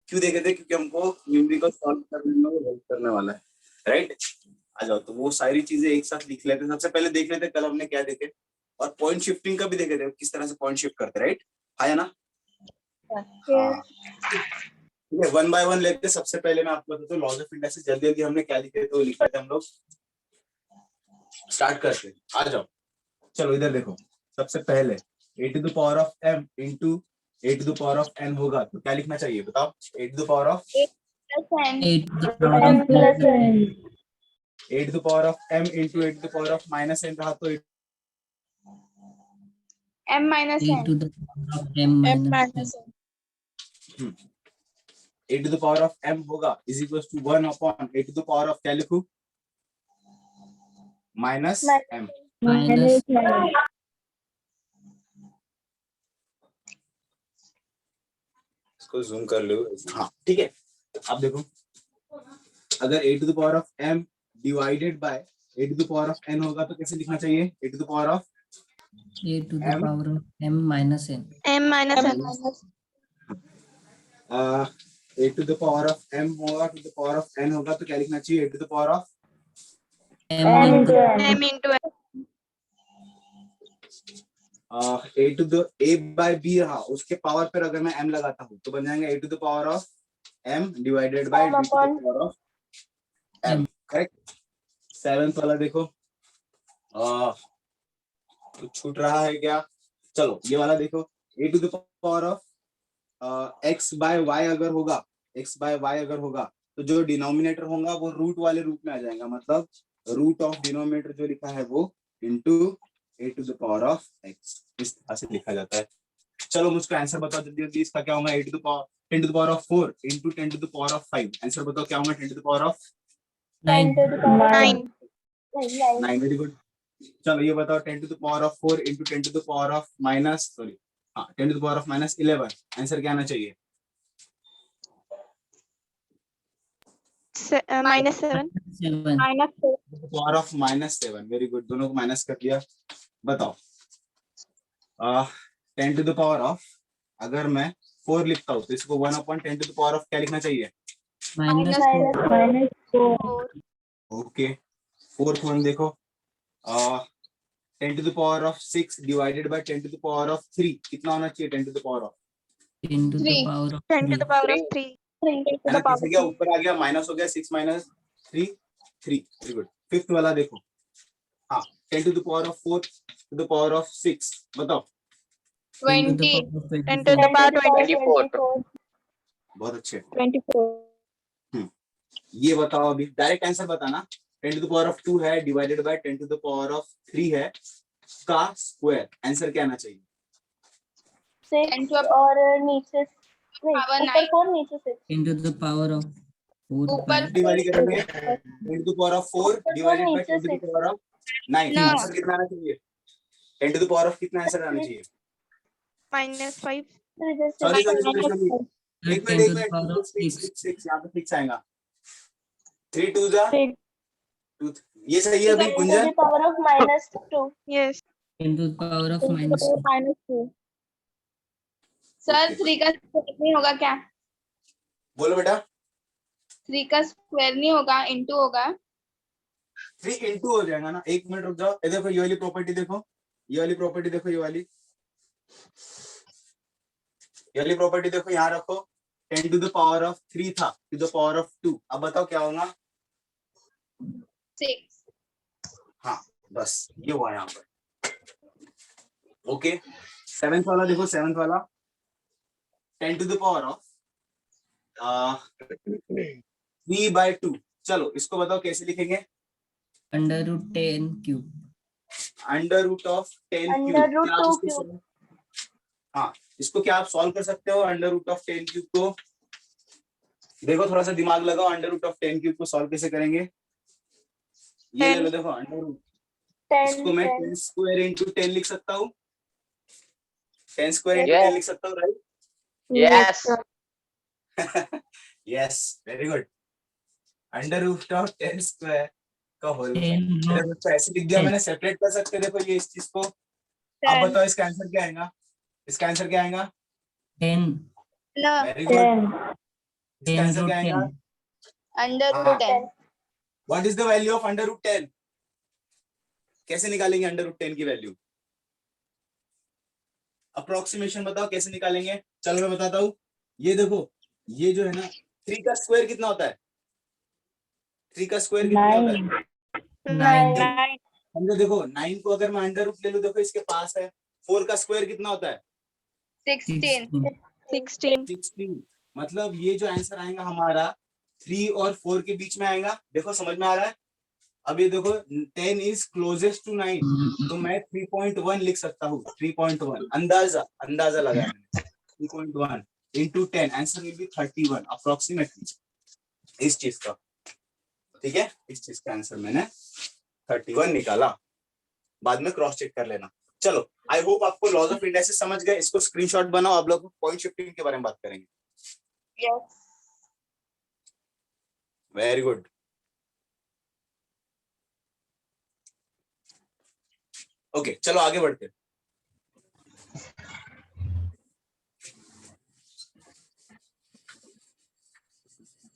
क्यों देखे थे? क्योंकि हमको न्यूमेरिकल सॉल्व करने में वो हेल्प करने वाला है, राइट। आ जाओ, तो वो सारी चीजें एक साथ लिख लेते हैं। सबसे पहले देख लेते हैं कल हमने क्या देखे, और पॉइंट शिफ्टिंग का भी देखे थे, किस तरह से पॉइंट शिफ्ट करते, राइट। आया ना? हाँ, ठीक है, वन बाय वन लेते। सबसे पहले मैं आपको बताता हूँ लॉज ऑफ इंडक्शन। जल्दी जल्दी हमने क्या लिखे तो लिख लेते हम लोग, स्टार्ट करते। आ जाओ, चलो इधर देखो। सबसे पहले a to the power of m into a to the power of n होगा, तो क्या लिखना चाहिए बताओ? a to the power of a to the power of m into a to the power of minus n रहा तो m minus a n. to the power of m minus n. a to the power of m होगा is equal to 1 upon a to the power of क्या लिखूं? Minus m। minus इसको zoom कर लो। हाँ ठीक है, अब देखो, अगर a to the power of m divided by a to the power of n होगा तो कैसे लिखना चाहिए? a to the power of a to the power of m minus n. m minus n. a to the power of m होगा, to the power of n होगा तो क्या लिखना चाहिए? a to the power of m into m into n. a to the a by b रहा, उसके power पर अगर मैं m लगाता हूँ तो बन जाएगा a to the power of m divided by d to the power of m, correct. Seventh वाला देखो, तो छूट रहा है क्या? चलो ये वाला देखो, a to the power of x by y अगर होगा, x बाय y अगर होगा तो जो डिनोमिनेटर होगा वो रूट वाले रूप में आ जाएगा, मतलब रूट ऑफ डिनोमिनेटर जो लिखा है वो into a to the power of x, इस तरह से लिखा जाता है। चलो मुझको आंसर बताओ जल्दी जल्दी, इसका क्या होगा? a to the power 10 to the power of 4 into 10 to the power of 5। Answer बताओ क्या होगा? 10 to the power of 9. 9। Very good. चलो ये बताओ 10 to the power of 4 into 10 to the power of minus, sorry हाँ 10 to the power of minus 11। Answer क्या आना चाहिए? minus 7. 7. Minus 4. Power of minus 7। Very good, दोनों को माइनस कर दिया। बताओ 10 टू द पावर ऑफ, अगर मैं 4 लिखता हूँ तो इसको 1 upon 10 to the power of क्या लिखना चाहिए? minus 4. ओके, फोर्थ वन देखो, 10 to the power of 6 divided by 10 to the power of 3 कितना होना चाहिए? 10 to the power of 10 to the Three. power of 10 to the 3. power of 3. 3 to है the ना? power किसी of क्या 3. ऊपर आ गया, माइनस हो गया, 6 माइनस 3 3। Very good. फिफ्थ वाला देखो, हाँ 10 to the power of 4 to the power of 6, बताओ। 10 to the 20. power of 10 to 24. the power 24. बहुत अच्छे। 24. ये बताओ अभी, डायरेक्ट आंसर बताना। 10 टू द पावर ऑफ 2 है divided by 10 to the power of 3 है, का स्क्वायर आंसर क्या आना चाहिए? 6 और नीचे power ऊपर 9. 4 नीचे 6 10 to the power of 4 ऊपर by डिवाइड करेंगे 10 to the power of 4 divided by 10 to the power of 9। No. Answer कितना आना चाहिए? 10 टू द पावर ऑफ कितना आंसर आना चाहिए? minus 5. Sorry sorry sorry sorry, एक 10 minute to the power of 6. 6 यहाँ पे फिक्स आएगा। 3 2 जा 6 2, ये सही है अभी Gunjan? Power of -2 Yes. 10 to the power of minus 2. -2 sir 3 का स्क्वायर नहीं होगा क्या? बोलो बेटा। 3 का स्क्वायर नहीं होगा, इनटू होगा। 3 इंटू हो जाएगा ना। एक मिनट रुक जाओ, ये देखो ये वाली प्रॉपर्टी देखो, ये वाली प्रॉपर्टी देखो, ये वाली प्रॉपर्टी देखो, यहाँ रखो। 10 टू द पावर ऑफ 3 था टू द पावर ऑफ 2, अब बताओ क्या होगा? 6. हाँ बस ये हुआ यहाँ पर। ओके, सेवेंथ वाला देखो, सेवेंथ वाला 10 to the power of 3 by 2। चलो इसको बताओ कैसे लिखेंगे? Under root 10 cube. Under root of 10 under root cube. 2 cube. हाँ, इसको क्या आप सॉल्व कर सकते हो? अंडर रूट ऑफ 10 क्यूब को देखो, थोड़ा सा दिमाग लगाओ, अंडर रूट ऑफ 10 क्यूब को सॉल्व कैसे करेंगे? ये ले लो, देखो अंडर रूट, इसको मैं 10 स्क्वायर इंटू 10 लिख सकता हूँ। 10 स्क्वायर इंटू 10 लिख सकता हूँ, right? Yes yes, very good. Under root of 10 square का होल। 10 मेरे बच्चा ऐसे लिख दिया मैंने, सेपरेट कर सकते, देखो ये इस चीज को। आप बताओ इसका आंसर क्या आएगा? इसका आंसर क्या आएगा? 10. No. Very good. इसका आंसर क्या आएगा? अंडर हाँ। Root 10. What is the value of under root 10? कैसे निकालेंगे अंडर रूट 10 की वैल्यू? अप्रोक्सीमेशन बताओ कैसे निकालेंगे? चलो मैं बताता हूँ। ये देखो, ये जो है ना, 3 का स्क्वायर कितना होता है? 3 का स्क्वायर कितना होता है? 9. 9. समझो, देखो 9 को अगर मैं अंडर रूट ले लूं, देखो इसके पास है। 4 का स्क्वायर कितना होता है? 16. 16. 16। मतलब ये जो आंसर आएगा हमारा 3 और 4 के बीच में आएगा। देखो समझ में आ रहा है? अब ये देखो 10 इज क्लोजेस्ट टू 9, तो मैं 3.1 लिख सकता हूँ। 3.1 अंदाजा लगाया मैंने। 3.1 into 10, answer will be 31 approximately इस चीज का। ठीक है, इस चीज का आंसर मैंने 31 निकाला। बाद में क्रॉस चेक कर लेना। चलो, आई होप आपको लॉज ऑफ इंडाइसिस समझ गए। इसको स्क्रीनशॉट बनाओ। आप लोग पॉइंट शिफ्टिंग के बारे में बात करेंगे। Yes. Very good. ओके, चलो आगे बढ़ते।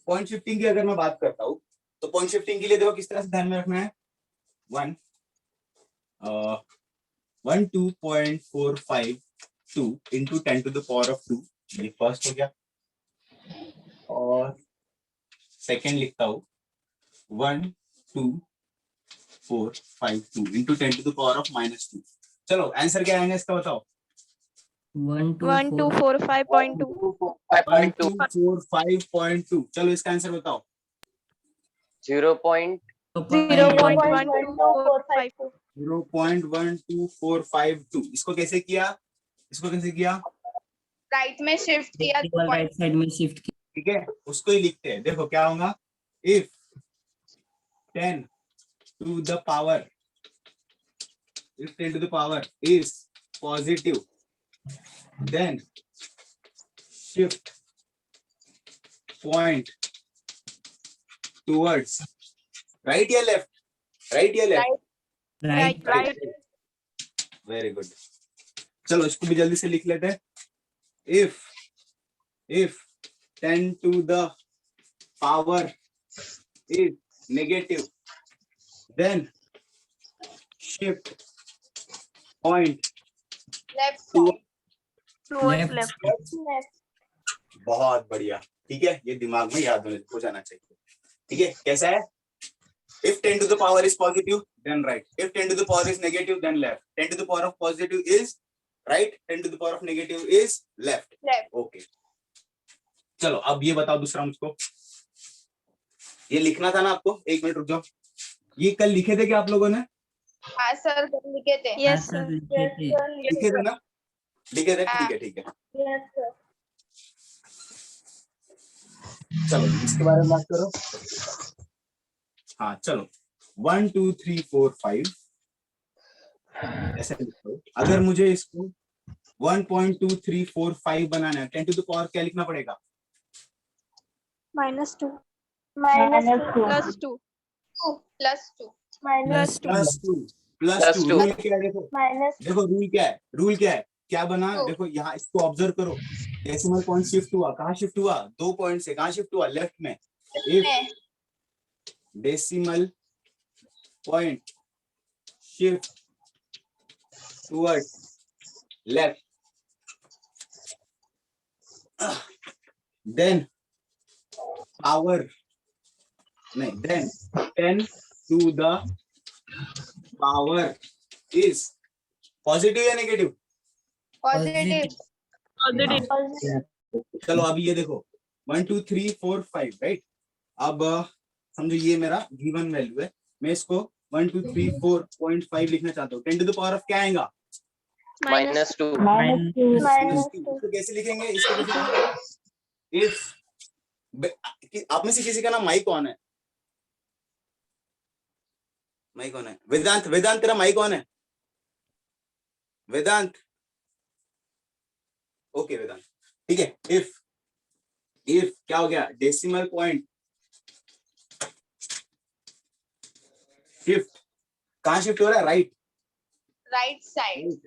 पॉइंट शिफ्टिंग की अगर मैं बात करता हूं, तो पॉइंट शिफ्टिंग के लिए देखो किस तरह से ध्यान में रखना है। 12.452 into 10 to the power of 2, ये फर्स्ट हो गया। और सेकेंड लिखता हूं 12452 into 10 to the power of -2। चलो आंसर क्या आएगा इसका बताओ। 1245.2. 1245.2। चलो इसका आंसर बताओ। 0.1245. 0.12452। इसको कैसे किया? राइट में शिफ्ट किया तो राइट साइड में शिफ्ट किया. ठीक है, उसको ही लिखते हैं। देखो क्या होगा, if 10 to the power is positive, then shift point towards right या लेफ्ट? राइट. Very good. चलो इसको भी जल्दी से लिख लेते हैं। If 10 to the power is negative, then shift point left left. बहुत बढ़िया। ठीक है, ये दिमाग में याद हो जाना चाहिए। ठीक है, कैसा है? If 10 to the power is positive, then right. If 10 to the power is negative, then left. 10 to the power of positive is right. 10 to the power of negative is left. Okay. चलो अब ये बताओ दूसरा मुझको। ये लिखना था ना आपको? एक मिनट रुक जाओ। ये कल लिखे थे क्या आप लोगों ने? हाँ सर, लिखे थे. Yes, sir. लिखे थे ना? लिखे थे, ठीक है। Yes, sir. चलो इसके बारे में बात करो। हाँ चलो, 1 2 3 4 5 ऐसे लिखो। अगर मुझे इसको 1.2345 बनाना है, 10 टू द पावर क्या लिखना पड़ेगा? -2. +2. +2 रूल क्या है? देखो -2. रूल क्या है? क्या बना? Two. देखो यहाँ इसको ऑब्जर्व करो। डेसिमल पॉइंट शिफ्ट हुआ, कहाँ शिफ्ट हुआ? 2 पॉइंट से कहाँ शिफ्ट हुआ? लेफ्ट में। If decimal point shift toward left, then power नहीं, then 10 to the power is positive या नेगेटिव? पॉजिटिव. चलो अभी ये देखो 1 2 3 4 5 राइट। अब समझो ये मेरा गिवन वैल्यू है। मैं इसको 1 2 3 4.5 लिखना चाहता हूँ। 10 टू द पावर ऑफ क्या आएगा? -2. इसको कैसे लिखेंगे? इफ आप में से किसी का नाम माइक ऑन है? वेदांत तेरा माइक ऑन है? वेदांत, ओके वेदांत, ठीक है। इफ क्या हो गया? डेसिमल पॉइंट शिफ्ट, कहां शिफ्ट हो रहा है? Right side.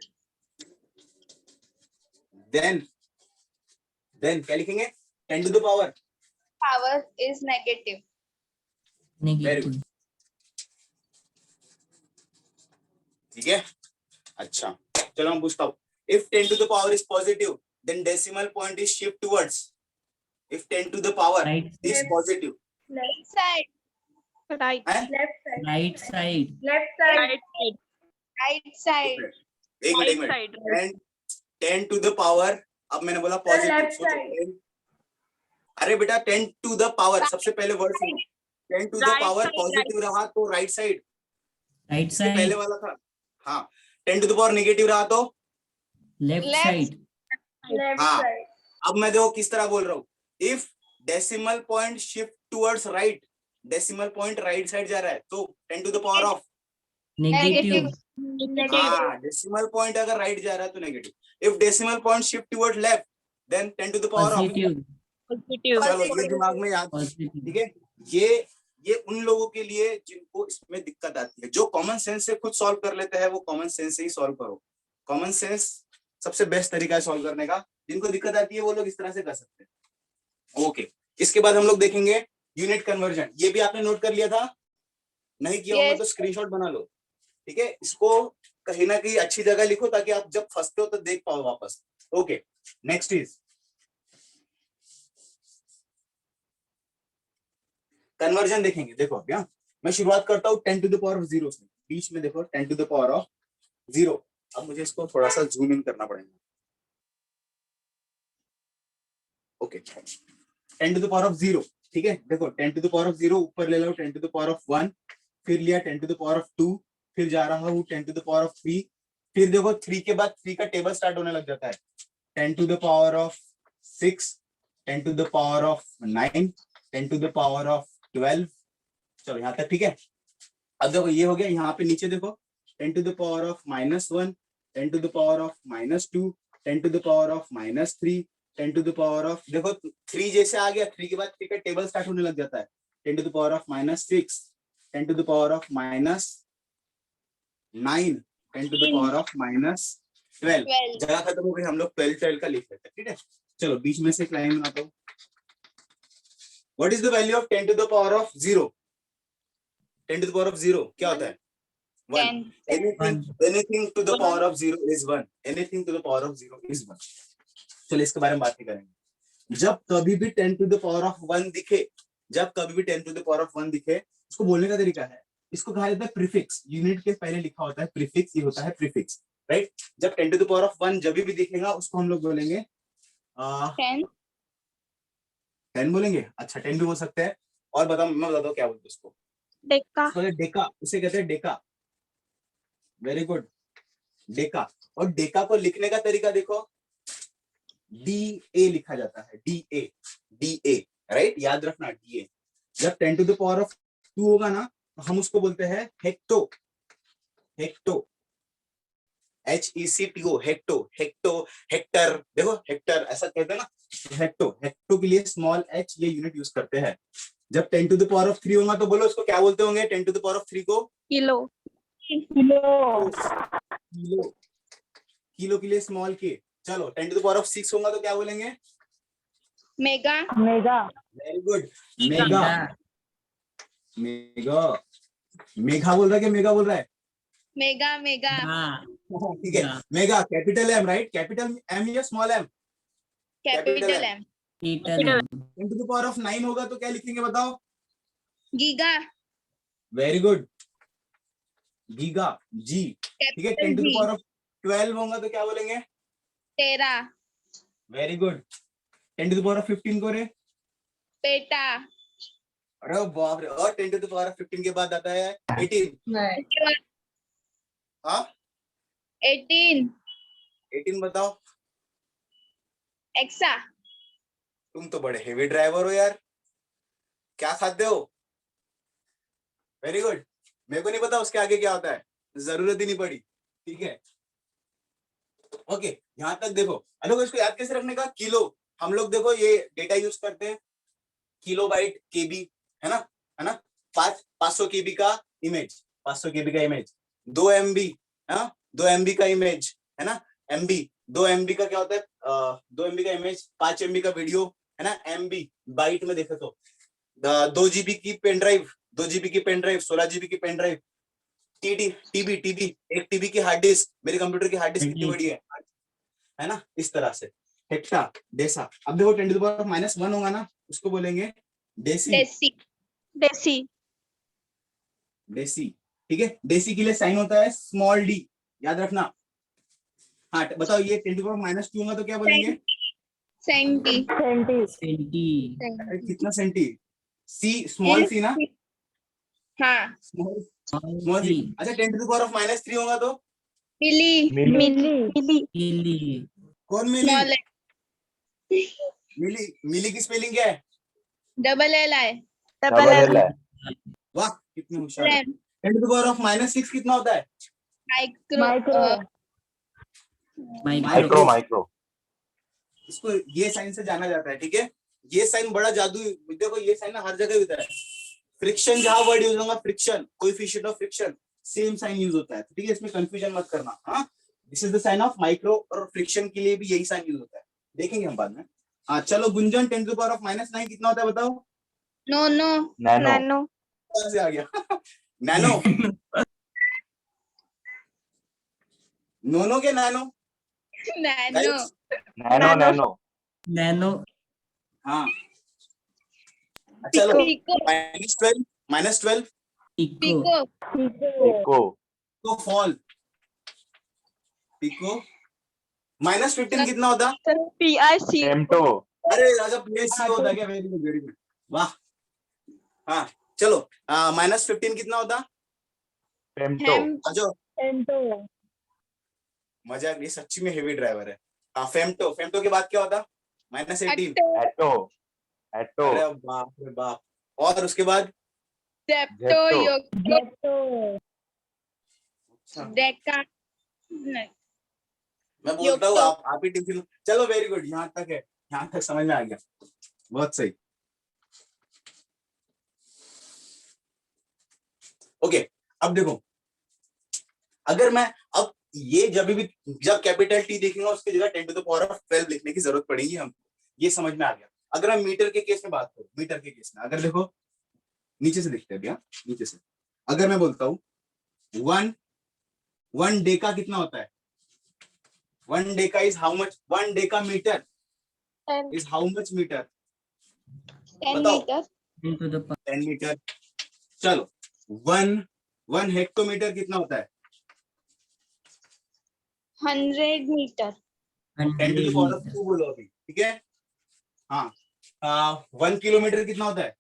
देन क्या लिखेंगे? 10 to the power power is negative. Negative. ठीक है, अच्छा चलो हम पूछता हूँ, if 10 to the power is positive then decimal point is shift towards, if 10 to the power Right. is positive, Left side. Right. है Left side. Right side. Left side. Right side. Right side. एक Right minute side. 10 to the power, अब मैंने बोला positive, left सोचो side. 10, अरे बेटा 10 to the power सबसे पहले वर्ड सुनो, 10 to the Right power side, positive रहा तो राइट साइड, Right इसके पहले side. वाला था, हाँ 10 to the power नेगेटिव रहा तो, Left Left. side. Left हाँ। side. अब मैं देखो किस तरह बोल रहा हूँ, if decimal point shift towards right, decimal point right side जा रहा है तो 10 to the power of, Negative. Negative. हाँ डेसिमल पॉइंट अगर राइट जा रहा है तो negative, if decimal point shift towards left then 10 to the power of, Positive. Positive. चलो ये दिमाग में याद, Positive. ठीक है, ये उन लोगों के लिए जिनको इसमें दिक्कत आती है, जो कॉमन सेंस से खुद सॉल्व कर लेते हैं वो कॉमन सेंस से ही सॉल्व करो, कॉमन सेंस सबसे बेस्ट तरीका है सॉल्व करने का, जिनको दिक्कत आती है वो लोग इस तरह से कर सकते हैं। ओके, इसके बाद हम लोग देखेंगे यूनिट कन्वर्जन, ये भी आपने नोट कर लिया था, नहीं किया होगा Yes. तो स्क्रीनशॉट बना लो, ठीक है, इसको कहीं ना कहीं अच्छी जगह लिखो ताकि आप जब फंसते हो तो देख पाओ वापस। ओके, नेक्स्ट इज कन्वर्जन देखेंगे। देखो क्या, मैं शुरुआत करता हूँ 10 to the power of 0 से, बीच में देखो 10 to the power of 0, अब मुझे इसको थोड़ा सा जूम इन करना पड़ेगा। Okay, 10 to the power of 0, ठीक है, देखो 10 to the power of 0 ऊपर ले लो 10 to the power of 1, फिर लिया 10 to the power of 2, फिर जा रहा हूँ 10 to the power of 3, फिर देखो 3 के बाद 3 का टेबल स्टार्ट होने लग जाता है, 10 to the power of 6, 10 to the power of 9, 10 to the power of 12, चलो यहाँ तक ठीक है। अब देखो ये हो गया, यहाँ पे नीचे देखो 10 to the power of -1, 10 to the power of -2, 10 to the power of -3, 10 to the power of, देखो 3 जैसे आ गया, 3 के बाद 3 का टेबल स्टार्ट होने लग जाता है, 10 to the power of -6, 10 to the power of -9, 10 to the power of -12, जगह खत्म हो गई, हम लोग 12 का लिख लेते हैं, ठीक है। चलो बीच में से एक लाइन बनाता हूँ, what is the value of 10 to the power of 0, 10 to the power of 0 क्या होता है? 1. 10. Anything to the power of 0 is 1. Anything to the power of 0 is 1. चलो इसके बारे में बात नहीं करेंगे। जब कभी भी 10 to the power of 1 दिखे, जब कभी भी 10 to the power of 1 दिखे, इसको बोलने का तरीका है, इसको कहा जाता है प्रीफिक्स, यूनिट के पहले लिखा होता है प्रीफिक्स, ये होता है प्रीफिक्स, राइट। जब 10 to the power of 1 जब भी दिखेगा उसको हम लोग बोलेंगे 10 बोलेंगे, अच्छा 10 भी बोल सकते हैं, और बताओ, मैं बताता हूँ क्या बोलते हैं उसको, Decca. डेका, उसे कहते हैं डेका, वेरी गुड, डेका। और डेका को लिखने का तरीका देखो, DA लिखा जाता है, DA, राइट, याद रखना DA। जब 10 to the power of 2 होगा ना तो हम उसको बोलते हैं हेक्टो, HECTO, हेक्टो, हेक्टर, देखो हेक्टर ऐसा कहते हैं ना, हेक्टो के लिए स्मॉल h ये यूनिट यूज करते हैं। जब 10 to the power of 3 होगा तो बोलो उसको क्या बोलते होंगे, 10 to the power of 3 को Kilo. किलो के लिए स्मॉल के। चलो 10 to the power of 6 होगा तो क्या बोलेंगे, मेगा, वेरी गुड, मेगा बोल रहा है कि मेगा बोल रहा है, मेगा, ठीक है, mega capital M, right, capital M या small M, capital M, 10 to the power of 9 होगा तो क्या लिखेंगे बताओ, गीगा, वेरी गुड, गीगा, जी, ठीक है। 10 to the power of 12 होगा तो क्या बोलेंगे, टेरा, very good. 10 to the power of 15 को रे, पेटा, अरे बाप रे, और 10 to the power of 15 के बाद आता है 18, हाँ 18 बताओ, एक्सा, तुम तो बड़े हेवी ड्राइवर हो यार, क्या खाते हो, वेरी गुड। मेरे को नहीं पता उसके आगे क्या होता है, जरूरत ही नहीं पड़ी, ठीक है। ओके, यहाँ तक देखो। अलोग इसको याद कैसे रखने का, किलो, हम लोग देखो ये डेटा यूज करते हैं, किलो बाइट केबी, है ना, 500 केबी का इमेज, 500 केबी का इमेज, 2 MB, 2 MB का इमेज, है ना, MB, 2 MB का क्या होता है, 2 MB का इमेज, 5 MB का वीडियो, है ना, MB बाइट में देखे तो 2 GB की पेन ड्राइव, 2 GB की पेन ड्राइव, 16 GB की पेन ड्राइव, टीबी 1 TB की हार्ड डिस्क, मेरे कंप्यूटर की हार्ड डिस्क कितनी बड़ी है ना, इस तरह से। हेक्टा, डेसा, अब देखो 10 to the power -1 होगा ना, उसको बोलेंगे डेसी। डेसी डेसी डेसी, ठीक है। डेसी के लिए साइन होता है स्मॉल डी, याद रखना। हाँ बताओ, ये 10 to the power -2 होगा तो क्या बोलेंगे? Centi centi. अरे कितना सेंटी? सी, स्मॉल सी ना, हाँ स्मॉल सी। अच्छा 10 to the power -3 होगा तो मिली मिली कौन मिली? स्मॉल मिली की स्पेलिंग क्या है? Double L I double L वाह कितने होशियार है। 10 to the power -6 कितना होता है? Micro micro. इसको ये साइन से जाना जाता है, ठीक है। ये साइन बड़ा जादू, देखो ये साइन ना हर जगह होता है। फ्रिक्शन जहां वर्ड यूज होगा, friction, coefficient of friction, same sign use होता है, ठीक है। इसमें कंफ्यूजन मत करना। हाँ, this is the sign of micro, और फ्रिक्शन के लिए भी यही साइन यूज होता है, देखेंगे हम बाद में। हाँ चलो गुंजन, 10 to the power -9 कितना होता है बताओ? नो नैनो कहाँ से आ गया? नैनो, नोनो के नैनो, नैनो नैनो नैनो। हाँ चलो पिको -12 इको। पिको तो फॉल, पिको। -15 कितना होता? PIC अरे राजा, PSC होता है क्या? वेरी गुड वेरी गुड, वाह। हाँ चलो, -15 कितना होता? हेम जो मजाक नहीं, सच्ची में हेवी ड्राइवर है। हाँ फेम्टो के बाद क्या होता? -18। अट्टो अरे बाप रे बाप। और उसके बाद जेप्टो योक्टो डेका नहीं मैं बोलता हूँ, आप ही टिफिन। चलो वेरी गुड, यहाँ तक है, यहाँ तक समझ में आ गया, बहुत सही। ओके, अब देखो, अगर मैं अब ये जब कैपिटल टी देखेंगे उसकी जगह 10 to the power of 12 लिखने की जरूरत पड़ेगी हमको, ये समझ में आ गया। अगर मैं मीटर के केस में बात करूं, मीटर के केस में अगर देखो, नीचे से देखते हैं भैया, नीचे से। अगर मैं बोलता हूं 1 डेका कितना होता है? 1 deca is how much? 1 deca metre is how much metre? 10 बताओ। Metre 10 to the power 10 metre. चलो 1 हेक्टोमीटर कितना होता है? 100 metre 10 to the power of 2 बोलो अभी, ठीक है। हाँ 1 किलोमीटर कितना होता है?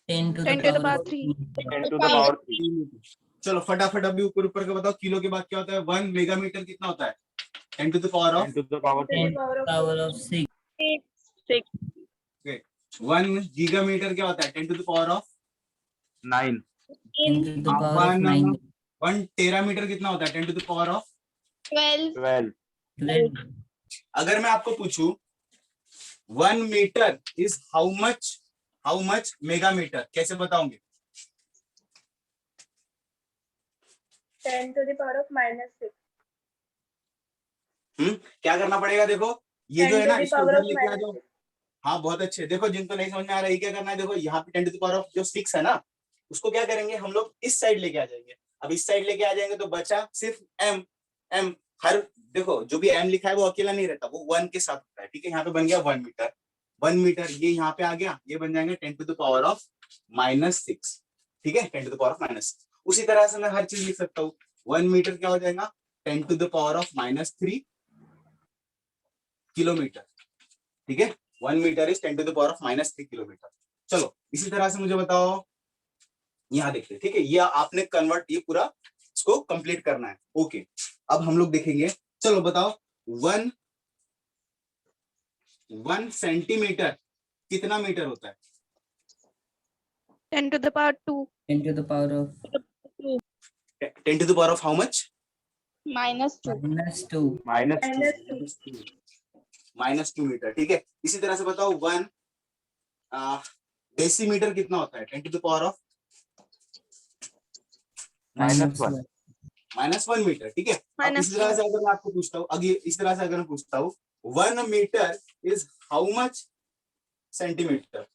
10 to 10 the to the power power 3 3. 10 to the power 3। चलो फटाफट अभी ऊपर ऊपर का बताओ, किलो के बाद क्या होता है? 1 मेगामीटर कितना होता है? 10 to the power of 10 to the power of 6. 1 गीगामीटर क्या होता है? 10 to the power of 10 to the power of 9. 1 टेरामीटर कितना होता है? 10 to the power of 12 12. अगर मैं आपको पूछूं 1 मीटर इज हाउ मच मेगामीटर, कैसे बताओगे? 10 to the power of -6 क्या करना पड़ेगा? देखो ये 10 जो है to ना, the इसको power उधर of लेके आ जाओ। -6 हाँ बहुत अच्छे। देखो जिनको नहीं समझ में आ रहा है क्या करना है, देखो यहाँ पे 10 to the power of जो 6 है ना, उसको क्या करेंगे हम लोग, इस साइड लेके आ जाएंगे। अब इस साइड लेके आ जाएंगे तो बचा सिर्फ m। हर देखो जो भी m लिखा है वो अकेला नहीं रहता, वो 1 के साथ होता है, ठीक है। यहाँ पे बन गया 1 मीटर। 1 मीटर ये यहाँ पे आ गया, ये बन जाएंगे 10 to the power of -6, ठीक है। 10 to the power of -6। उसी तरह से मैं हर चीज लिख सकता हूँ। 1 मीटर क्या हो जाएगा? 10 to the power of -3 kilometre, ठीक है। 1 metre is 10 to the power of -3 kilometre. चलो इसी तरह से मुझे बताओ, यहाँ देखते, ठीक है। ये आपने कन्वर्ट, ये पूरा इसको कंप्लीट करना है। ओके, अब हम लोग देखेंगे। चलो बताओ 1 सेंटीमीटर कितना मीटर होता है? 10 to the power 2 10 to the power of 10 to the power of how much? -2 -2. -2 metre, ठीक है। इसी तरह से बताओ 1 डेसीमीटर कितना होता है? 10 to the power of -1. -1 metre, ठीक है। अब इसी तरह से अगर मैं आपको पूछता हूँ, अगर इस तरह से अगर मैं पूछता हूँ 1 meter is how much centimeter?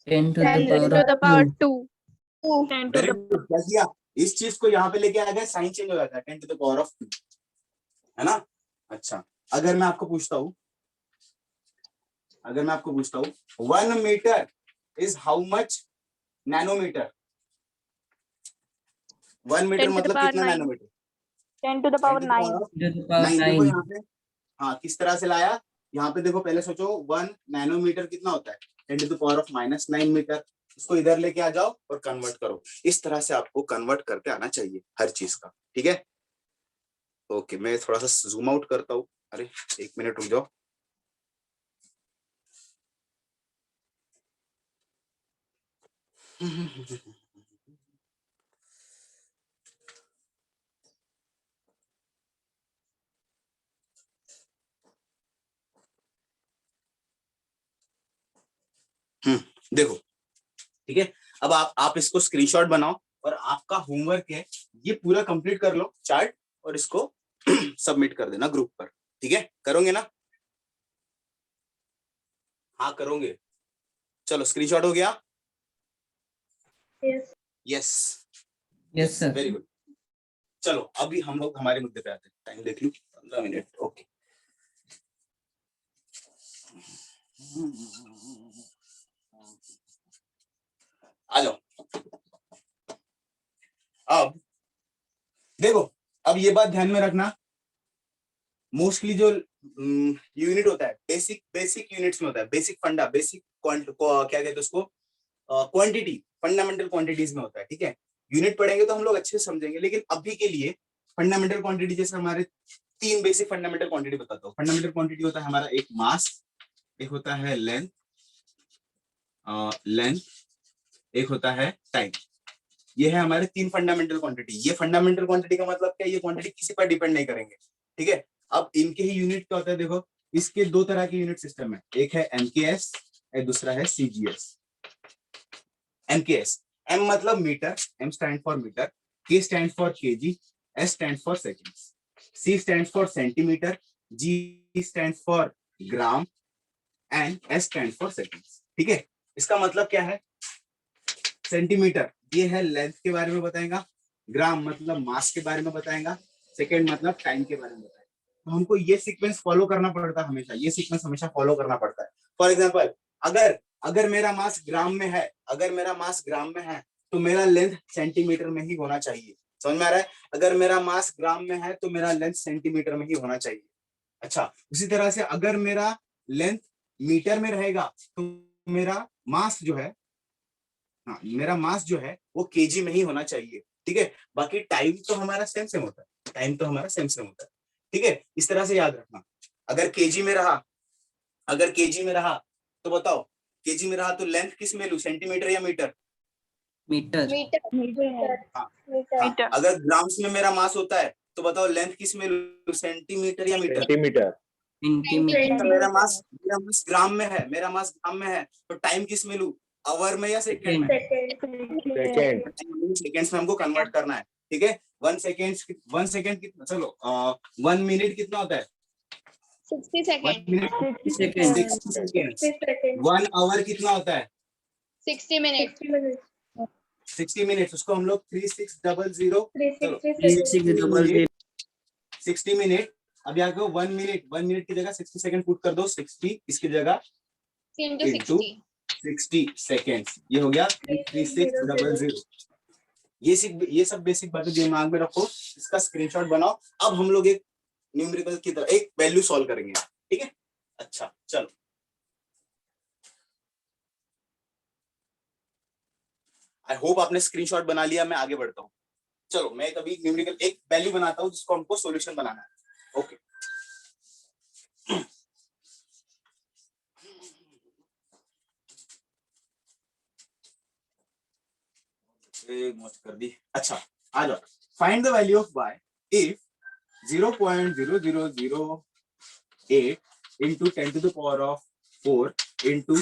10 to the 10 power to of the power 2. 2. 10 to very the good, क्या किया, इस चीज को यहाँ पे लेके आ गए, साइन चेंज हो जाता है, 10 to the power of 2, है ना। अच्छा, अगर मैं आपको पूछता हूँ 1 metre is how much nanometre? 1 metre 10 to the मतलब power कितना 9. Nanometre? 10 to the 10 power to the 9. power of 10 to the power 9। देखो 9. यहाँ पे, हाँ किस तरह से लाया, यहाँ पे देखो, पहले सोचो 1 नैनोमीटर कितना होता है, 10 to the power of -9 metre. इसको इधर लेके आ जाओ और कन्वर्ट करो। इस तरह से आपको कन्वर्ट करके आना चाहिए हर चीज का, ठीक है। ओके, मैं थोड़ा सा जूम आउट करता हूँ। अरे 1 मिनट रुक जाओ। देखो, ठीक है। अब आप इसको स्क्रीनशॉट बनाओ और आपका होमवर्क है, ये पूरा कंप्लीट कर लो चार्ट और इसको सबमिट कर देना ग्रुप पर, ठीक है। करोगे ना? हाँ करोगे। चलो, स्क्रीनशॉट हो गया? Yes Yes, sir. Very good. चलो अभी हम लोग हमारे मुद्दे पे आते हैं। टाइम देख लूं, 15 मिनट। ओके, आ जाओ। अब देखो, अब ये बात ध्यान में रखना, मोस्टली जो यूनिट होता है, बेसिक यूनिट्स में होता है, बेसिक फंडा, बेसिक क्या कहते हैं उसको, क्वांटिटी, फंडामेंटल क्वांटिटीज में होता है, ठीक है। यूनिट पढ़ेंगे तो हम लोग अच्छे से समझेंगे, लेकिन अभी के लिए फंडामेंटल क्वांटिटी, जैसे हमारे 3 बेसिक फंडामेंटल क्वांटिटी बताता हूँ। फंडामेंटल क्वांटिटी होता है हमारा एक मास, एक होता है लेंथ, एक होता है टाइम। ये है हमारे 3 फंडामेंटल क्वांटिटी। ये फंडामेंटल क्वांटिटी का मतलब क्या है, ये क्वांटिटी किसी पर डिपेंड नहीं करेंगे, ठीक है। अब इनके ही यूनिट क्या होता है, देखो इसके 2 तरह के यूनिट सिस्टम है, एक है एमकेएस और दूसरा है सीजीएस। एमकेएस, एम मतलब metre, M stand for metre, K stand for KG, S stand for seconds, C stand for centimetre, G stand for gram and S stand for seconds, ठीक है। इसका मतलब क्या है, सेंटीमीटर ये है लेंथ के बारे में बताएगा, ग्राम मतलब मास के बारे में बताएगा, सेकेंड मतलब टाइम के बारे में बताएगा। तो हमको ये सीक्वेंस फॉलो करना पड़ता है हमेशा, ये सीक्वेंस हमेशा फॉलो करना पड़ता है। फॉर एग्जांपल, अगर मेरा मास ग्राम में है, तो मेरा लेंथ सेंटीमीटर में ही होना चाहिए। समझ में आ रहा है? अगर मेरा मास ग्राम में है तो मेरा लेंथ सेंटीमीटर में ही होना चाहिए। अच्छा, उसी तरह से अगर मेरा लेंथ मीटर में रहेगा तो मेरा मास जो है, हाँ मेरा मास जो है वो केजी में ही होना चाहिए, ठीक है। बाकी टाइम तो हमारा सेम होता है, ठीक है। इस तरह से याद रखना। अगर केजी में रहा, तो बताओ, केजी में रहा तो लेंथ किस में लूं, सेंटीमीटर या मीटर? Meter. हाँ, अगर ग्राम्स में मेरा मास होता है तो बताओ लेंथ किस में लूं, सेंटीमीटर या मीटर? सेंटीमीटर। Centimeter. मेरा मास ग्राम में है, तो टाइम किस में लूं, आवर में या सेकंड में? सेकेंड। सेकेंड्स में हमको कन्वर्ट करना है, ठीक है। 1 सेकेंड कितना, चलो 1 मिनट कितना होता है? 60 1 second, minute Second. 60 second. 1 hour कितना होता है? 60 मिनट, 60 मिनट्स। उसको हम लोग 3600, चलो 3600. 60 मिनट। अब यहाँ को 1 मिनट की जगह 60 सेकंड पुट कर दो, 60 इसकी जगह into into 60 सेकेंड्स, ये हो गया 3600। ये सब बेसिक बातें दिमाग में रखो, इसका स्क्रीनशॉट बनाओ। अब हम लोग एक न्यूमेरिकल की तरह एक वैल्यू सॉल्व करेंगे, ठीक है। अच्छा चलो, आई होप आपने स्क्रीनशॉट बना लिया। मैं आगे बढ़ता हूँ। चलो, मैं कभी न्यूमेरिकल एक वैल्यू बनाता हूँ जिसको हमको सॉल्यूशन बनाना है। ओके, मौज कर दी। अच्छा, आ जाओ। Find the value of y if 0.0008 into 10 to the power of 4 into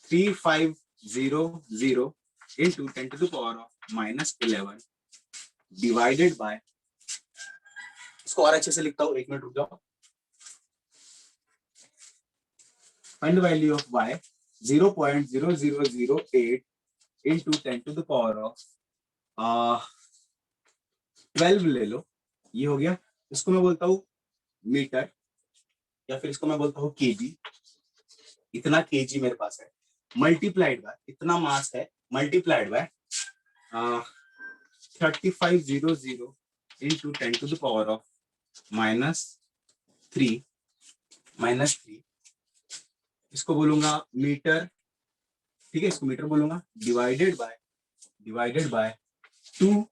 3500 into 10 to the power of -11 divided by, इसको और अच्छे से लिखता हूं, 1 मिनट रुक जाओ। Find the value of y 0.0008 into 10 to the power of 12 ले लो, ये हो गया। इसको मैं बोलता हूँ मीटर, या फिर इसको मैं बोलता हूँ केजी। इतना केजी मेरे पास है, मल्टीप्लाइड बाय इतना मास है, multiplied by 3500 into 10 to the power of -3, इसको बोलूंगा मीटर, ठीक है, इसको मीटर बोलूंगा, divided by 2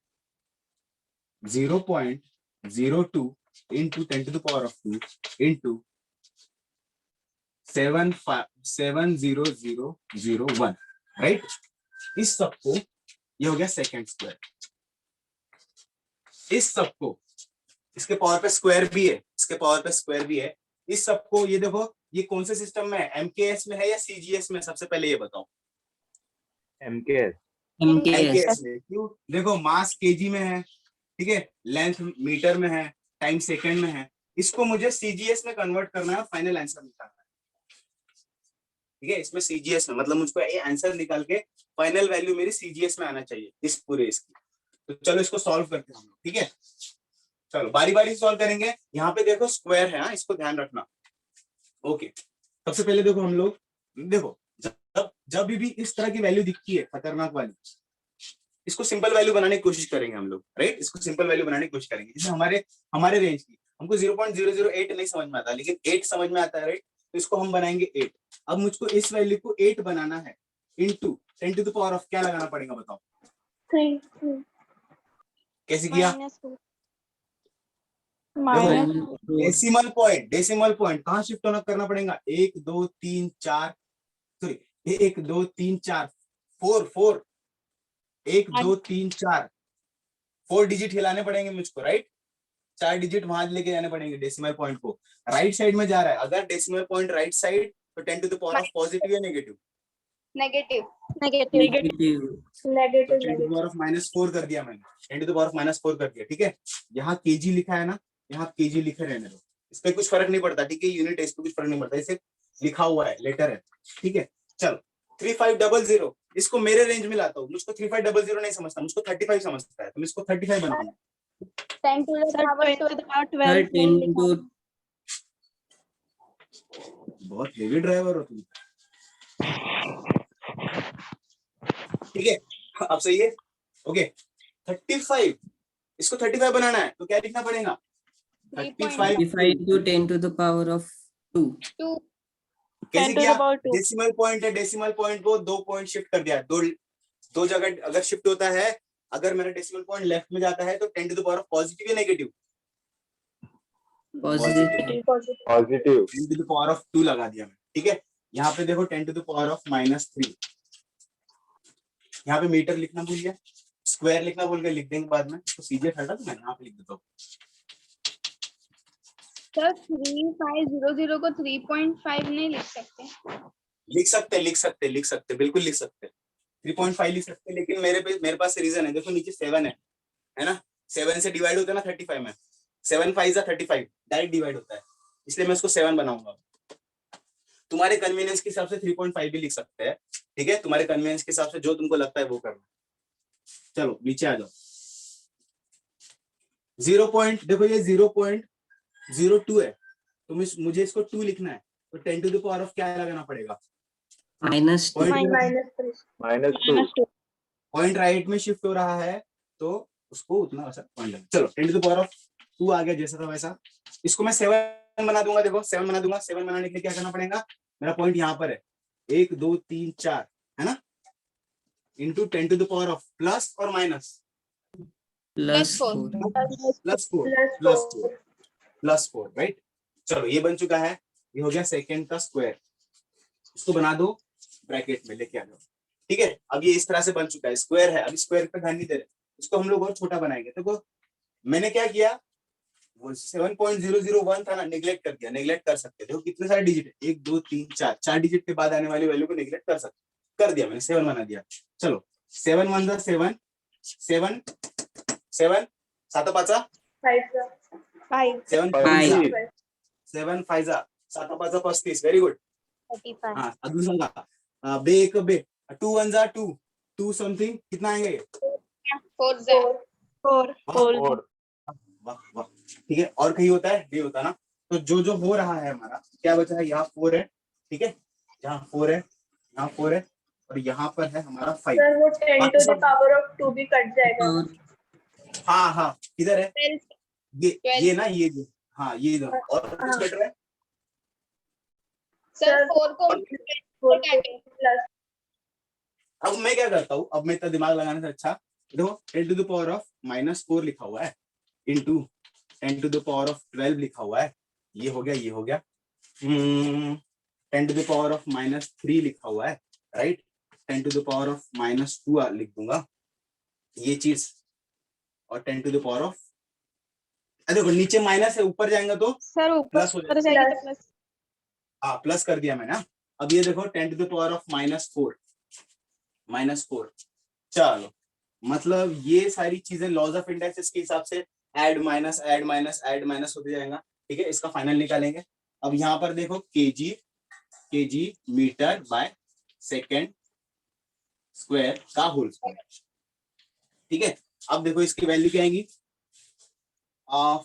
0.02 into 10 to the power of 2 into 70001, right. इस सबको, ये हो गया सेकेंड स्क्वायर, इस सबको, इसके पावर पे स्क्वायर भी है, इसके पावर पे स्क्वायर भी है, इस सबको, ये देखो ये कौन से सिस्टम में है, एमकेएस में है या सीजीएस में, सबसे पहले ये बताओ। MKS. एमकेएस में, क्यों? देखो मास केजी में है, ठीक है, लेंथ मीटर में है, टाइम सेकंड में है, इसको मुझे सीजीएस में कन्वर्ट करना है, फाइनल आंसर निकालना है, ठीक है। इसमें सीजीएस में मतलब मुझको ये आंसर निकाल के फाइनल वैल्यू मेरी सीजीएस में आना चाहिए इस पूरे इसकी। तो चलो इसको सॉल्व करते हैं हम लोग, ठीक है। चलो बारी बारी से सॉल्व करेंगे। यहाँ पे देखो स्क्वायर है, हाँ, इसको ध्यान रखना। ओके, सबसे पहले देखो हम लोग, देखो जब भी इस तरह की वैल्यू दिखती है खतरनाक वाली, इसको सिंपल वैल्यू बनाने की कोशिश करेंगे हम लोग, राइट। इसको सिंपल वैल्यू बनाने की कोशिश करेंगे, जैसे हमारे रेंज की हमको 0.008 नहीं समझ में आता, लेकिन 8 समझ में आता है, राइट। तो इसको हम बनाएंगे 8। अब मुझको इस वैल्यू को 8 बनाना है, into 10 to the power of क्या लगाना पड़ेगा बताओ, 3 कैसे किया? -2 डेसिमल पॉइंट कहाँ शिफ्ट होना करना पड़ेगा, 1 2 3 4, सॉरी 1 2 3 4 4 1 2 3 4 4 डिजिट हिलाने पड़ेंगे मुझको, राइट। 4 डिजिट वहां लेके जाने पड़ेंगे डेसिमल पॉइंट को, राइट साइड में जा रहा है। अगर डेसिमल पॉइंट राइट साइड, तो 10 to the power of positive या negative, negative, negative. 10 to the power of -4 कर दिया मैंने, 10 टू द पावर ऑफ -4 कर दिया, ठीक है। यहाँ केजी लिखा है ना, यहाँ केजी लिखे रहने दो, इस पे कुछ फर्क नहीं पड़ता, ठीक है। यूनिट है, इस पे कुछ फर्क नहीं पड़ता, इसे लिखा हुआ है, लेटर है, ठीक है। चलो 3500, इसको मेरे रेंज में लाता हूँ। मुझको 3500 नहीं समझता, मुझको 35 समझता है, तो मैं इसको 35 बनाऊंगा। 10 to the power 12 into बहुत हेवी ड्राइवर हो तुम, ठीक है। अब सही है, ओके। 35, इसको 35 बनाना है, तो क्या लिखना पड़ेगा, 35 35 into 10 to the power of 2. 2 कैसे 10 to किया? the power 2 डेसिमल पॉइंट है, डेसिमल पॉइंट को 2 पॉइंट शिफ्ट कर दिया, दो जगह अगर शिफ्ट होता है, अगर मेरा डेसिमल पॉइंट लेफ्ट में जाता है तो 10 to the power of positive या negative, Positive. Positive. 10 to the power of 2 लगा दिया मैं, ठीक है। यहाँ पे देखो 10 टू द पावर ऑफ -3, यहाँ पे मीटर लिखना भूल गया, स्क्वायर लिखना भूल गया, लिख देंगे बाद में, इसको सीधे हटा दो, मैं यहाँ पे लिख देता हूँ। सर 3500 को 3.5 नहीं लिख सकते? लिख सकते, बिल्कुल लिख सकते, 3.5 लिख सकते, लेकिन मेरे पास रीजन है। देखो नीचे 7 है ना, 7 से डिवाइड होता है ना 35 में, 7 5 35 डायरेक्ट डिवाइड होता है, इसलिए मैं इसको 7 बनाऊंगा। तुम्हारे कन्वीनियंस के हिसाब से 3.5 भी लिख सकते हैं, ठीक है। तुम्हारे कन्वीनियंस के हिसाब से जो तुमको लगता है वो करना। चलो नीचे आ जाओ, देखो ये 0.02 है, तो मुझे इसको 2 लिखना है, तो 10 टू द पावर ऑफ क्या लगाना पड़ेगा, -2. -2. पॉइंट राइट में शिफ्ट हो रहा है, तो उसको उतना वैसा पॉइंट लगा। चलो 10 टू द पावर ऑफ 2 आ गया, जैसा था वैसा। इसको मैं 7 बना दूंगा, देखो 7 बना दूंगा। 7 बनाने के लिए क्या करना पड़ेगा, मेरा पॉइंट यहाँ पर है, 1 2 3 4 है ना, into 10 to the power of plus और माइनस, +4. Plus 4, right. चलो ये बन चुका है, ये हो गया सेकेंड का स्क्वायर। इसको बना दो ब्रैकेट में, लेके आ जाओ, ठीक है। अब ये इस तरह से बन चुका है, स्क्वायर है। अब स्क्वायर पे ध्यान नहीं दे रहे, इसको हम लोग और छोटा बनाएंगे। तो मैंने क्या किया, वो 7.001 था ना, नेग्लेक्ट कर दिया। नेग्लेक्ट कर सकते, देखो कितने सारे डिजिट है, 1 2 3 4 डिजिट के बाद आने वाली वैल्यू को नेग्लेक्ट कर दिया मैंने, 7 बना दिया। चलो 7 1 7 7 7 7 5 5 7 Five. 7 5 7 5 35. Very good. 35 हाँ अजून सांगा. बे एक बे 2 1 जा 2 2 समथिंग कितना आएंगे? 4 4 4. वाह वाह. ठीक है. और कहीं होता है? नहीं होता ना. तो जो जो हो रहा है हमारा क्या बचा है? यहाँ 4 है. ठीक है. यहाँ 4 है, यहाँ 4 है और यहाँ पर है हमारा 5. सर वो 10 बाकी to the सब- power of 2 भी कट जाएगा ना? और हाँ हाँ किधर है? 12 ये 12. ना ये जो हाँ ये जो और कुछ हाँ. कट रहा है. सर 4 को वो काटे. प्लस अब मैं क्या करता हूँ? अब मैं इतना दिमाग लगाने से अच्छा देखो 10 to the power of -4 लिखा हुआ है into 10 to the power of 12 लिखा हुआ है. ये हो गया, ये हो गया. 10 to the power of -3 लिखा हुआ है. Right. 10 to the power of -2 लिख दूंगा ये चीज. और 10 to the power of देखो नीचे माइनस है, ऊपर जाएंगे तो सर प्लस हो ऊपर जाएगा. जाएगी तो प्लस. हाँ प्लस कर दिया मैंने. अब ये देखो 10 to the power of -4. चलो मतलब ये सारी चीजें लॉज ऑफ इंडेक्सेस के हिसाब से add minus add minus add minus होते जाएगा. ठीक है. इसका फाइनल निकालेंगे. अब यहाँ पर देखो KG metre by second square का होल स्क्वायर. ठीक है. अब देखो इसकी वैल्यू क्या आएगी?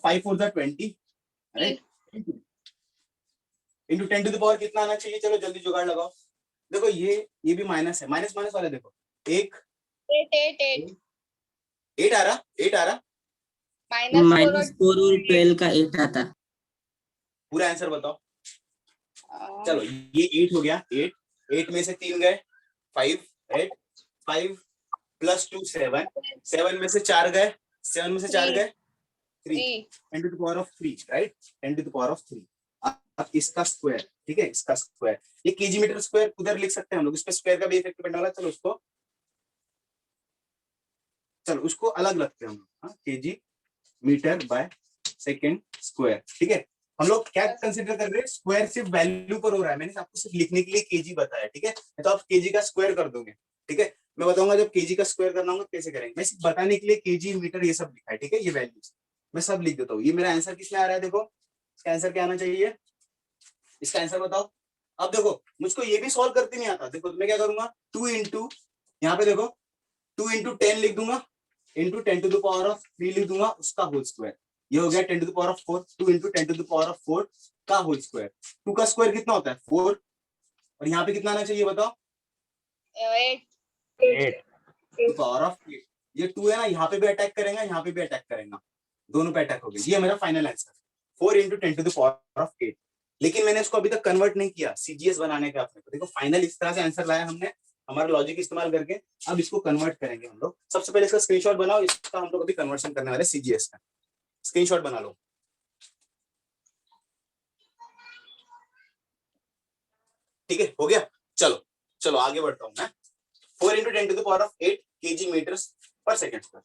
5 4 20 right into 10 to the power कितना आना चाहिए? चलो जल्दी जुगाड़ लगाओ. देखो ये भी माइनस है. माइनस माइनस वाले देखो 1 8 8 आ रहा. -4 और 12 का 8 आता. पूरा आंसर बताओ. चलो ये 8 हो गया. 8 में से 3 गए 5 8 5 प्लस 2 7 7 में से 4 गए 7 में से 4 गए 3 10 to the power of 3 right. 10 to the power of 3. अब इसका स्क्वायर. ठीक है. इसका स्क्वायर ये केजी मीटर स्क्वायर उधर लिख सकते हैं हम लोग. इस पे स्क्वायर का भी इफेक्ट डिपेंड वाला. चलो उसको अलग रखते हैं हम लोग. KG metre by second square. ठीक है. हम लोग क्या कंसीडर कर रहे हैं? स्क्वायर सिर्फ वैल्यू पर हो रहा है. मैंने आपको सिर्फ लिखने के लिए केजी बताया. ठीक है. तो आप केजी का स्क्वायर कर दोगे. ठीक है. मैं बताऊंगा जब केजी का स्क्वायर करना होगा कैसे करेंगे. मैं सिर्फ बताने के लिए केजी मीटर ये सब लिखा है. ठीक है. ये वैल्यूज मैं सब लिख देता हूँ. ये मेरा आंसर किसमें आ रहा है? देखो इसका आंसर क्या आना चाहिए? इसका आंसर बताओ. अब देखो मुझको ये भी सॉल्व करते नहीं आता. देखो मैं क्या करूंगा? 2 इंटू यहाँ पे देखो 2 इंटू 10 लिख दूंगा into 10 to the power of 3 लिख दूंगा उसका होल स्क्वायर. ये हो गया 10 to the power of 4. 2 into 10 to the power of 4 का होल स्क्वायर. 2 का स्क्वायर कितना होता है? 4. और यहाँ पे कितना आना चाहिए बताओ? 8. Power of 8. ये 2 है ना. यहाँ पे भी अटैक करेगा, यहाँ पे भी अटैक करेगा. दोनों पे अटैक हो गया. ये मेरा final answer 4 into 10 to the power of 8. लेकिन मैंने इसको अभी तक कन्वर्ट नहीं किया सीजीएस बनाने का. अपने को देखो फाइनल इस तरह से आंसर लाया हमने हमारा लॉजिक इस्तेमाल करके. अब इसको कन्वर्ट करेंगे हम लोग. सबसे पहले इसका स्क्रीनशॉट बनाओ. इसका हम लोग अभी कन्वर्शन करने वाले सीजीएस में. स्क्रीनशॉट बना लो. ठीक है. हो गया. चलो चलो आगे बढ़ता हूं मैं. 4 into 10 to the power of 8 kg meters per second square.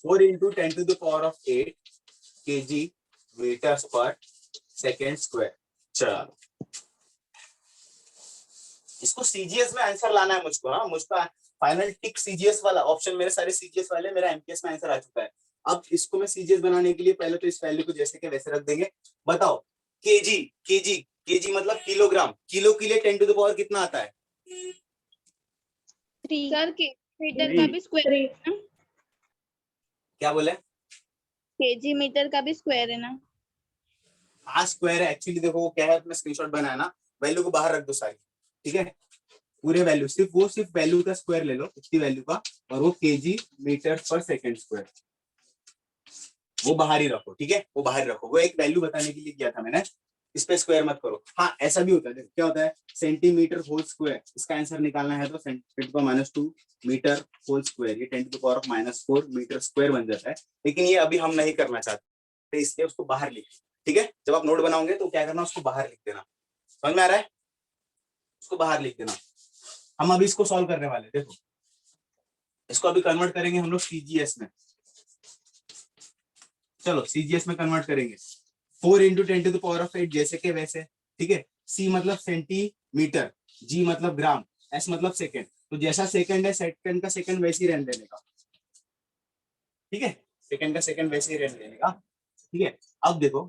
4 into 10 to the power of 8 kg meters per second square. चलो इसको सीजीएस में आंसर लाना है मुझको. हाँ मुझका फाइनल टिक सीजीएस वाला ऑप्शन. मेरे सारे सीजीएस वाले मेरा एमपीएस में आंसर आ चुका है. अब इसको मैं सीजीएस बनाने के लिए पहले तो इस वैल्यू को जैसे के वैसे रख देंगे. बताओ केजी मतलब किलोग्राम. किलो के लिए 10 to the power कितना आता है? 3 सर के मीटर का भी स्क्वायर है ना. क्या बोले? केजी मीटर का भी स्क्वायर है ना. हाँ स्क्वायर है एक्चुअली. देखो वो क्या है अपना स्क्रीनशॉट बनाया ना. वैल्यू को बाहर रख दो सारी. ठीक है. पूरे वैल्यू सिर्फ वैल्यू का स्क्वायर ले लो इतनी वैल्यू का. और वो केजी मीटर पर सेकेंड स्क्वायर वो बाहर ही रखो. ठीक है. वो बाहर रखो. वो एक वैल्यू बताने के लिए किया था मैंने. इस पे स्क्वायर मत करो. हाँ ऐसा भी होता है. क्या होता है? Centimetre whole square. इसका आंसर निकालना है तो 10⁻² मीटर होल स्क्वायर. ये 10 to the power of -4 metre square बन जाता है. लेकिन ये अभी हम नहीं करना चाहते इसलिए उसको बाहर लिख. ठीक है. जब आप नोट बनाओगे तो क्या करना? उसको बाहर लिख देना. समझ में आ रहा है? उसको बाहर लिख देना. हम अभी इसको सॉल्व करने वाले. देखो इसको अभी कन्वर्ट करेंगे हम लोग सीजीएस में. चलो सीजीएस में कन्वर्ट करेंगे. 4 into 10 to the power of 8 जैसे के वैसे. ठीक है. सी मतलब सेंटीमीटर, जी मतलब ग्राम, एस मतलब सेकेंड. तो जैसा सेकंड है सेकंड का सेकंड वैसे ही रहने देने का, ठीक है, सेकंड का सेकंड वैसे ही रहने देने का, ठीक है। अब देखो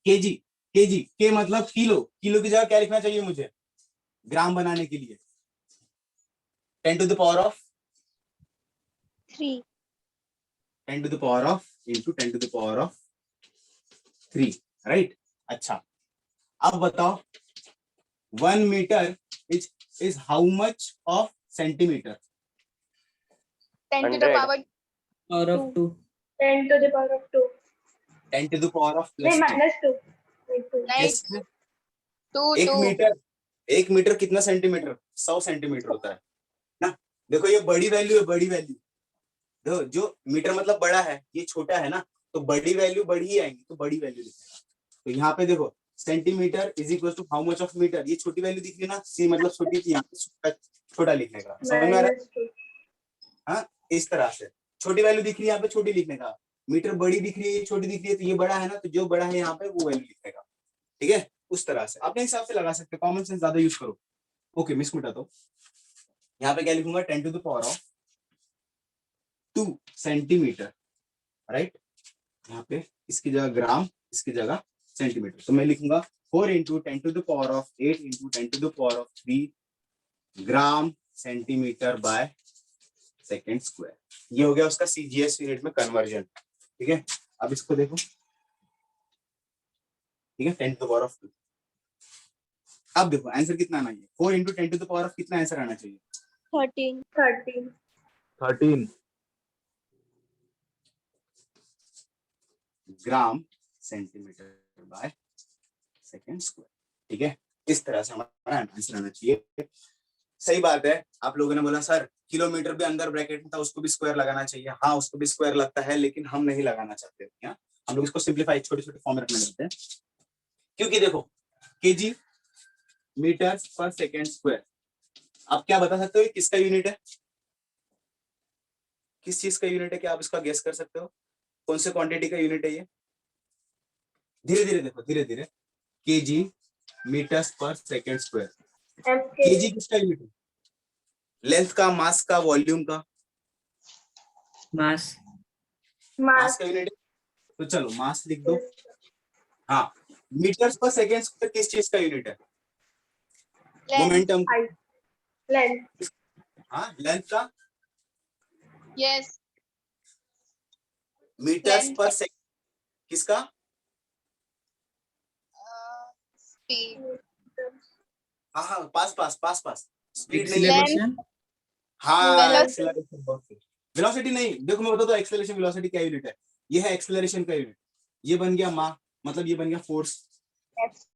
केजी, केजी के मतलब किलो, किलो की जगह क्या लिखना चाहिए मुझे ग्राम बनाने के लिए? 10 to the power of 3. 10 to the power of into 10 to the power of 3, right. अच्छा अब बताओ 1 metre is how much of centimeter? 10 to the 100. power Power of 2. 10 to the power of 2. 10 to the power of नहीं plus 2। -2. Wait, 2. Yes, 2 एक 2. Metre, एक metre कितना centimetre? 100 centimetre होता है ना। देखो ये बड़ी वैल्यू है, बड़ी वैल्यू। देखो जो मीटर मतलब बड़ा है, ये छोटा है ना, तो बड़ी वैल्यू बड़ी ही आएंगी, तो बड़ी वैल्यू लिखेगा। तो यहाँ पे देखो centimetre is equal to how much of metre, ये छोटी वैल्यू दिख रही है ना, सी मतलब छोटी थी, यहाँ पे छोटा लिखने का, समझ में आ रहा है? -2. हाँ, इस तरह से छोटी वैल्यू दिख रही है यहाँ पे छोटी लिखने का, मीटर बड़ी दिख रही है, छोटी दिख रही है, तो ये बड़ा है ना, तो जो बड़ा है यहाँ पे वो वैल्यू लिखने का, ठीक है। उस तरह से अपने हिसाब से लगा सकते, कॉमन सेंस ज्यादा यूज करो। ओके मिस मिटा तो यहाँ पे क्या लिखूंगा 10 to the power of 2 centimetre, right. यहाँ पे इसकी जगह ग्राम, इसकी जगह सेंटीमीटर, तो मैं लिखूंगा 4 into 10 to the power of 8 into 10 to the power of 3 gram centimetre bye second square. ये हो गया उसका सीजीएस यूनिट में कन्वर्जन, ठीक है। अब इसको देखो, ठीक है, 10 to the power of 2। अब देखो आंसर कितना आना चाहिए, 4 into 10 to the power of कितना आंसर आना चाहिए? 13. 13. 13. Gram centimetre bye second square, ठीक है। इस तरह से हमारा आंसर आना चाहिए। सही बात है, आप लोगों ने बोला सर किलोमीटर भी अंदर ब्रैकेट में था, उसको भी स्क्वायर लगाना चाहिए। हाँ उसको भी स्क्वायर लगता है, लेकिन हम नहीं लगाना चाहते हैं, हम लोग इसको सिंप्लीफाई छोटे छोटे फॉर्म में रखना चाहते हैं, क्योंकि देखो केजी मीटर पर सेकेंड स्क्वायर, आप क्या बता सकते हो ये किसका यूनिट है, किस चीज का यूनिट है? क्या आप इसका गेस कर सकते हो कौन से क्वांटिटी का यूनिट है ये? धीरे धीरे देखो, धीरे धीरे। केजी मीटर्स पर सेकेंड स्क्वायर, केजी किसका यूनिट है? लेंथ का, मास का, वॉल्यूम का? Mass. मास का यूनिट है, तो चलो मास लिख दो। हाँ, मीटर्स पर सेकेंड स्क्वायर किस चीज का यूनिट है? मोमेंटम। Length. हाँ, लेंथ का। Yes. Metres Length. पर सेकेंड किसका? Speed. हाँ हाँ, पास पास पास पास, स्पीड नहीं है। Acceleration. हाँ, Velocity. एक्सेलरेशन, बहुत सही। वेलोसिटी नहीं, देखो मैं बताता हूँ एक्सेलरेशन वेलोसिटी क्या यूनिट है। ये है एक्सेलरेशन का यूनिट, ये बन गया मा, मतलब ये बन गया फोर्स,